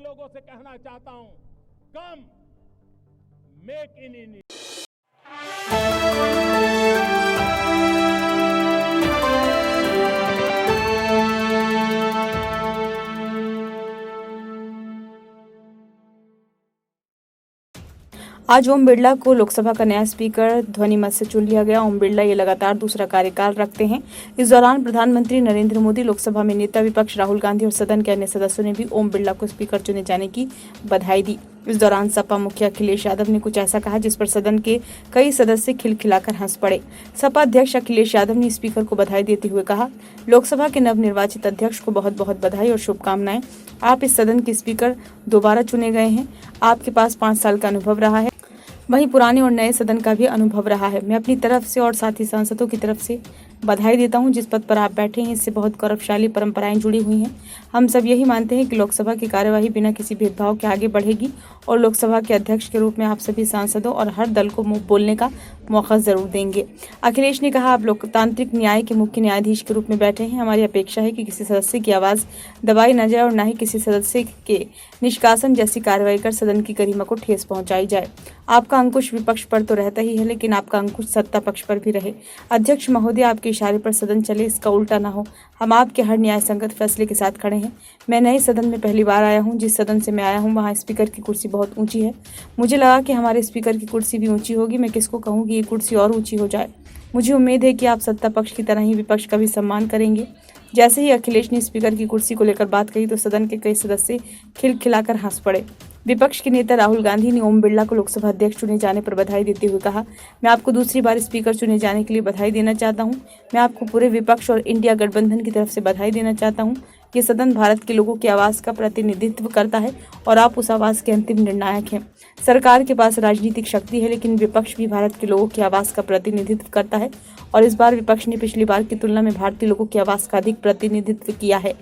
लोगों से कहना चाहता हूं, कम मेक इन इंडिया। आज ओम बिरला को लोकसभा का नया स्पीकर ध्वनिमत से चुन लिया गया। ओम बिरला ये लगातार दूसरा कार्यकाल रखते हैं। इस दौरान प्रधानमंत्री नरेंद्र मोदी, लोकसभा में नेता विपक्ष राहुल गांधी और सदन के अन्य सदस्यों ने भी ओम बिरला को स्पीकर चुने जाने की बधाई दी। इस दौरान सपा मुखिया अखिलेश यादव ने कुछ ऐसा कहा जिस पर सदन के कई सदस्य खिलखिलाकर हंस पड़े। सपा अध्यक्ष अखिलेश यादव ने स्पीकर को बधाई देते हुए कहा, लोकसभा के नवनिर्वाचित अध्यक्ष को बहुत बहुत बधाई और शुभकामनाएं। आप इस सदन के स्पीकर दोबारा चुने गए हैं। आपके पास 5 साल का अनुभव रहा है, वहीं पुराने और नए सदन का भी अनुभव रहा है। मैं अपनी तरफ से और साथी सांसदों की तरफ से बधाई देता हूं। जिस पद पर आप बैठे हैं इससे बहुत गौरवशाली परंपराएं जुड़ी हुई हैं। हम सब यही मानते हैं कि लोकसभा की कार्यवाही बिना किसी भेदभाव के आगे बढ़ेगी और लोकसभा के अध्यक्ष के रूप में आप सभी सांसदों और हर दल को बोलने का मौका जरूर देंगे। अखिलेश ने कहा, आप लोकतांत्रिक न्याय के मुख्य न्यायाधीश के रूप में बैठे हैं। हमारी अपेक्षा है कि किसी सदस्य की आवाज़ दबाई न जाए और न ही किसी सदस्य के निष्कासन जैसी कार्रवाई कर सदन की गरिमा को ठेस पहुंचाई जाए। आपका अंकुश विपक्ष पर तो रहता ही है, लेकिन आपका अंकुश सत्ता पक्ष पर भी रहे। अध्यक्ष महोदय, आपके इशारे पर सदन चले, इसका उल्टा ना हो। हम आपके हर न्याय संगत फैसले के साथ खड़े हैं। मैं नए सदन में पहली बार आया हूं। जिस सदन से मैं आया हूं वहां स्पीकर की कुर्सी बहुत ऊंची है। मुझे लगा कि हमारे स्पीकर की कुर्सी भी ऊंची होगी। मैं किसको कहूं कि ये कुर्सी और ऊंची हो जाए। मुझे उम्मीद है कि आप सत्ता पक्ष की तरह ही विपक्ष का भी सम्मान करेंगे। जैसे ही अखिलेश ने स्पीकर की कुर्सी को लेकर बात कही तो सदन के कई सदस्य खिलखिलाकर हंस पड़े। विपक्ष के नेता राहुल गांधी ने ओम बिरला को लोकसभा अध्यक्ष चुने जाने पर बधाई देते हुए कहा, मैं आपको दूसरी बार स्पीकर चुने जाने के लिए बधाई देना चाहता हूं। मैं आपको पूरे विपक्ष और इंडिया गठबंधन की तरफ से बधाई देना चाहता हूं। ये सदन भारत के लोगों की आवाज़ का प्रतिनिधित्व करता है और आप उस आवाज़ के अंतिम निर्णायक हैं। सरकार के पास राजनीतिक शक्ति है, लेकिन विपक्ष भी भारत के लोगों की आवाज़ का प्रतिनिधित्व करता है और इस बार विपक्ष ने पिछली बार की तुलना में भारतीय लोगों की आवाज़ का अधिक प्रतिनिधित्व किया है।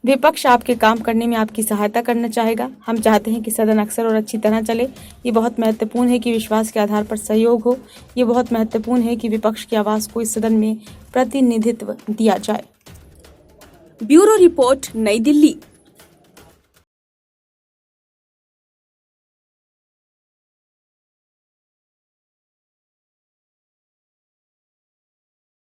विपक्ष आपके काम करने में आपकी सहायता करना चाहेगा। हम चाहते हैं कि सदन अक्सर और अच्छी तरह चले। ये बहुत महत्वपूर्ण है कि विश्वास के आधार पर सहयोग हो। ये बहुत महत्वपूर्ण है कि विपक्ष की आवाज़ को इस सदन में प्रतिनिधित्व दिया जाए। ब्यूरो रिपोर्ट, नई दिल्ली।